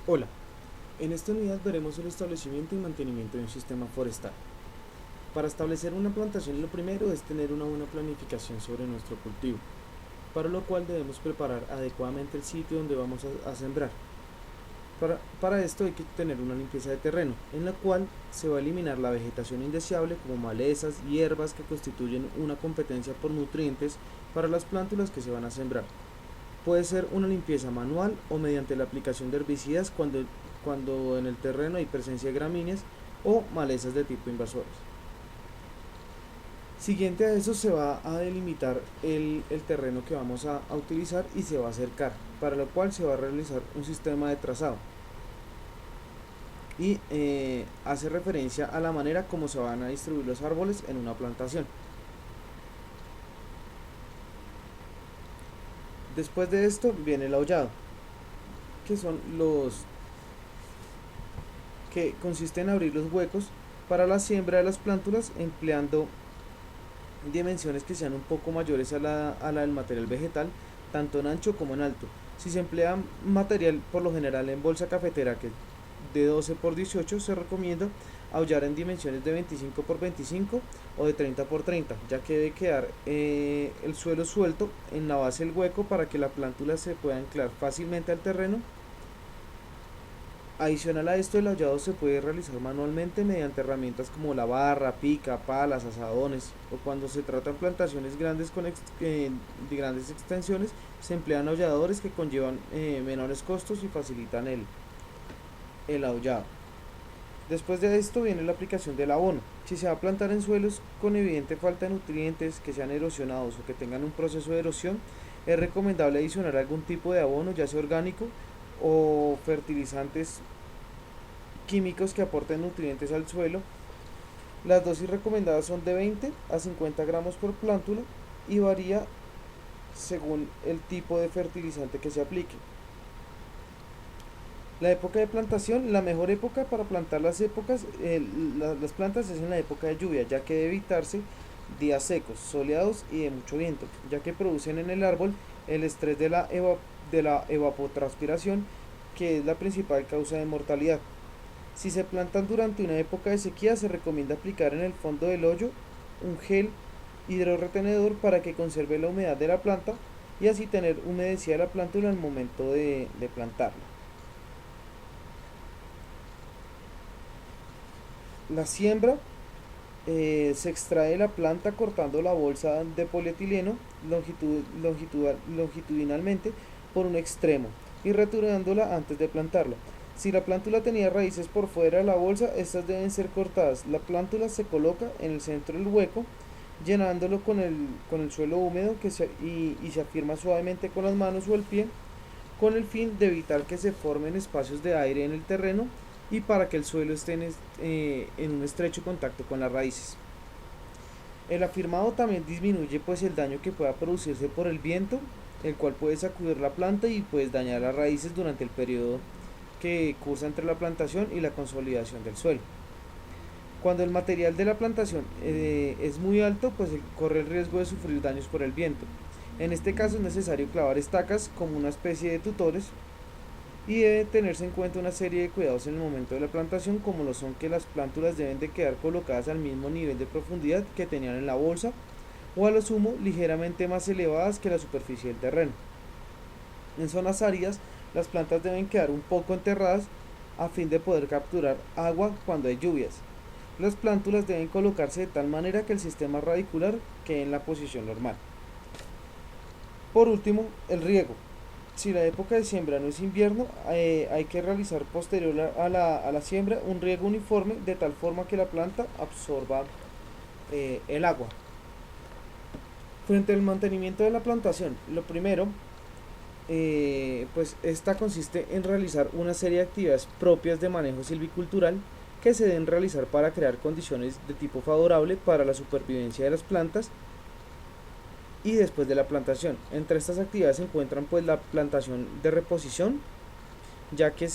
Hola, en esta unidad veremos el establecimiento y mantenimiento de un sistema forestal. Para establecer una plantación lo primero es tener una buena planificación sobre nuestro cultivo, para lo cual debemos preparar adecuadamente el sitio donde vamos a sembrar. Para esto hay que tener una limpieza de terreno, en la cual se va a eliminar la vegetación indeseable como malezas y hierbas que constituyen una competencia por nutrientes para las plántulas que se van a sembrar. Puede ser una limpieza manual o mediante la aplicación de herbicidas cuando en el terreno hay presencia de gramíneas o malezas de tipo invasoras. Siguiente a eso se va a delimitar el terreno que vamos a utilizar y se va a cercar, para lo cual se va a realizar un sistema de trazado y hace referencia a la manera como se van a distribuir los árboles en una plantación. Después de esto viene el aullado, que son los que consiste en abrir los huecos para la siembra de las plántulas empleando dimensiones que sean un poco mayores a la del material vegetal, tanto en ancho como en alto. Si se emplea material por lo general en bolsa cafetera que de 12 por 18, se recomienda aullar en dimensiones de 25 por 25 o de 30 por 30, ya que debe quedar el suelo suelto en la base del hueco para que la plántula se pueda anclar fácilmente al terreno. Adicional a esto, el aullado se puede realizar manualmente mediante herramientas como la barra, pica, palas, azadones, o cuando se tratan plantaciones grandes de grandes extensiones, se emplean aulladores que conllevan menores costos y facilitan el aullado. Después de esto viene la aplicación del abono. Si se va a plantar en suelos con evidente falta de nutrientes, que sean erosionados o que tengan un proceso de erosión, es recomendable adicionar algún tipo de abono, ya sea orgánico o fertilizantes químicos que aporten nutrientes al suelo. Las dosis recomendadas son de 20 a 50 gramos por plántula y varía según el tipo de fertilizante que se aplique. La época de plantación, la mejor época para plantar las plantas es en la época de lluvia, ya que debe evitarse días secos, soleados y de mucho viento, ya que producen en el árbol el estrés de la evapotranspiración, que es la principal causa de mortalidad. Si se plantan durante una época de sequía, se recomienda aplicar en el fondo del hoyo un gel hidroretenedor para que conserve la humedad de la planta y así tener humedecida la planta al momento de plantarla. La siembra se extrae la planta cortando la bolsa de polietileno longitudinalmente por un extremo y retirándola antes de plantarla. Si la plántula tenía raíces por fuera de la bolsa, estas deben ser cortadas. La plántula se coloca en el centro del hueco, llenándolo con el suelo húmedo y se afirma suavemente con las manos o el pie, con el fin de evitar que se formen espacios de aire en el terreno y para que el suelo esté en un estrecho contacto con las raíces. El afirmado también disminuye pues el daño que pueda producirse por el viento, el cual puede sacudir la planta y pues dañar las raíces durante el periodo que cursa entre la plantación y la consolidación del suelo. Cuando el material de la plantación es muy alto, pues corre el riesgo de sufrir daños por el viento. En este caso es necesario clavar estacas como una especie de tutores y debe tenerse en cuenta una serie de cuidados en el momento de la plantación, como lo son que las plántulas deben de quedar colocadas al mismo nivel de profundidad que tenían en la bolsa o a lo sumo ligeramente más elevadas que la superficie del terreno. En zonas áridas las plantas deben quedar un poco enterradas a fin de poder capturar agua cuando hay lluvias. Las plántulas deben colocarse de tal manera que el sistema radicular quede en la posición normal. Por último, el riego. Si la época de siembra no es invierno, hay que realizar posterior a la siembra un riego uniforme de tal forma que la planta absorba el agua. Frente al mantenimiento de la plantación, lo primero, pues esta consiste en realizar una serie de actividades propias de manejo silvicultural que se deben realizar para crear condiciones de tipo favorable para la supervivencia de las plantas y después de la plantación. Entre estas actividades se encuentran pues la plantación de reposición, ya que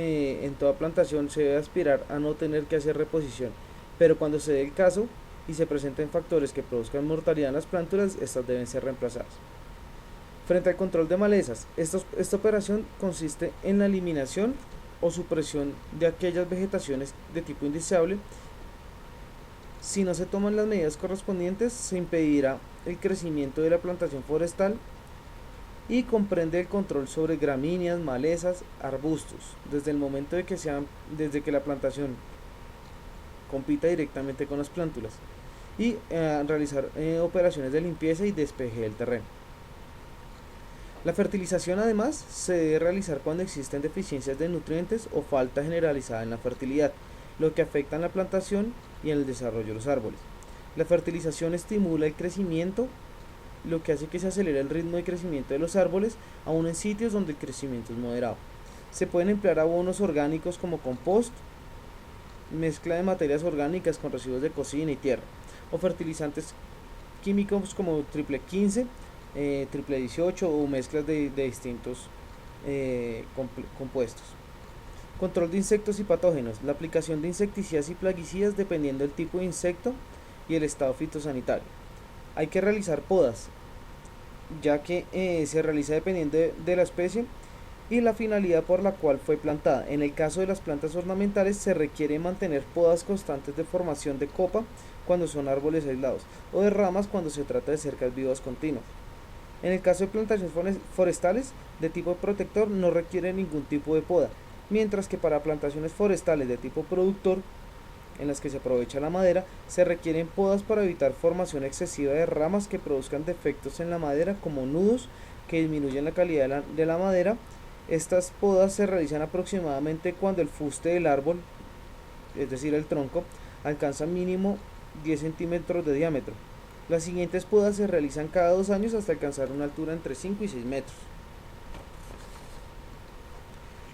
en toda plantación se debe aspirar a no tener que hacer reposición, pero cuando se dé el caso y se presenten factores que produzcan mortalidad en las plántulas, estas deben ser reemplazadas. Frente al control de malezas, esta operación consiste en la eliminación o supresión de aquellas vegetaciones de tipo indeseable. Si no se toman las medidas correspondientes, se impedirá el crecimiento de la plantación forestal y comprende el control sobre gramíneas, malezas, arbustos, desde el momento desde que la plantación compita directamente con las plántulas y realizar operaciones de limpieza y despeje del terreno. La fertilización además se debe realizar cuando existen deficiencias de nutrientes o falta generalizada en la fertilidad, lo que afecta en la plantación y en el desarrollo de los árboles. La fertilización estimula el crecimiento, lo que hace que se acelere el ritmo de crecimiento de los árboles, aun en sitios donde el crecimiento es moderado. Se pueden emplear abonos orgánicos como compost, mezcla de materias orgánicas con residuos de cocina y tierra, o fertilizantes químicos como triple 15, triple 18 o mezclas de distintos compuestos. Control de insectos y patógenos. La aplicación de insecticidas y plaguicidas dependiendo del tipo de insecto y el estado fitosanitario. Hay que realizar podas, ya que se realiza dependiendo de la especie y la finalidad por la cual fue plantada. En el caso de las plantas ornamentales se requiere mantener podas constantes de formación de copa cuando son árboles aislados o de ramas cuando se trata de cercas vivas continuas. En el caso de plantaciones forestales de tipo protector no requiere ningún tipo de poda, mientras que para plantaciones forestales de tipo productor, en las que se aprovecha la madera, se requieren podas para evitar formación excesiva de ramas que produzcan defectos en la madera como nudos que disminuyen la calidad de la madera. Estas podas se realizan aproximadamente cuando el fuste del árbol, es decir el tronco, alcanza mínimo 10 centímetros de diámetro. Las siguientes podas se realizan cada 2 años hasta alcanzar una altura entre 5 y 6 metros.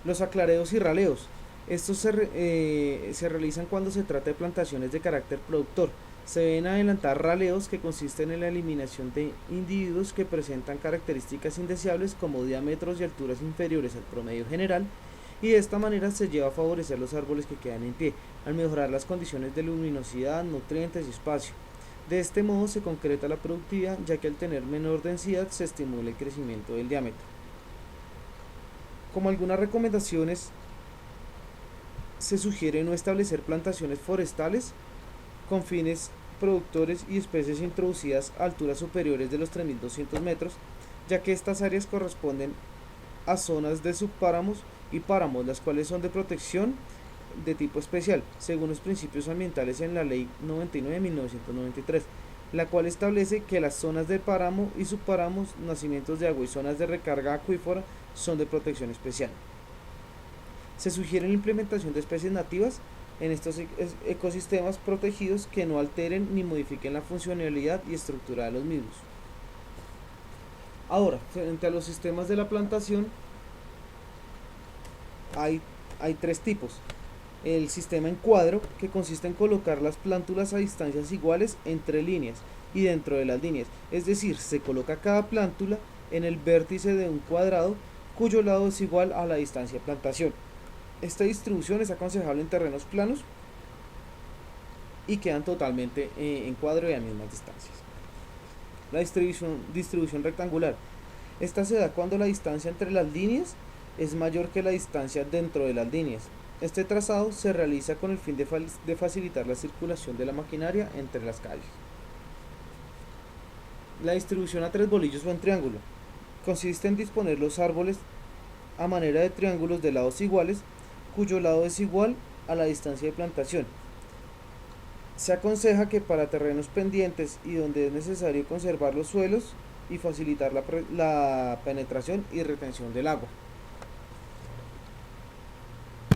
Los aclareos y raleos. Estos se realizan cuando se trata de plantaciones de carácter productor. Se deben adelantar raleos que consisten en la eliminación de individuos que presentan características indeseables como diámetros y alturas inferiores al promedio general, y de esta manera se lleva a favorecer los árboles que quedan en pie, al mejorar las condiciones de luminosidad, nutrientes y espacio. De este modo se concreta la productividad, ya que al tener menor densidad se estimula el crecimiento del diámetro. Como algunas recomendaciones, se sugiere no establecer plantaciones forestales con fines productores y especies introducidas a alturas superiores de los 3.200 metros, ya que estas áreas corresponden a zonas de subpáramos y páramos, las cuales son de protección de tipo especial, según los principios ambientales en la Ley 99/1993, la cual establece que las zonas de páramo y subpáramos, nacimientos de agua y zonas de recarga acuífera son de protección especial. Se sugiere la implementación de especies nativas en estos ecosistemas protegidos que no alteren ni modifiquen la funcionalidad y estructura de los mismos. Ahora, frente a los sistemas de la plantación, hay 3 tipos. El sistema en cuadro, que consiste en colocar las plántulas a distancias iguales entre líneas y dentro de las líneas, es decir, se coloca cada plántula en el vértice de un cuadrado cuyo lado es igual a la distancia de plantación. Esta distribución es aconsejable en terrenos planos y quedan totalmente en cuadro y a mismas distancias. La distribución rectangular. Esta se da cuando la distancia entre las líneas es mayor que la distancia dentro de las líneas. Este trazado se realiza con el fin de facilitar la circulación de la maquinaria entre las calles. La distribución a 3 bolillos o en triángulo. Consiste en disponer los árboles a manera de triángulos de lados iguales, cuyo lado es igual a la distancia de plantación. Se aconseja que para terrenos pendientes y donde es necesario conservar los suelos y facilitar la penetración y retención del agua.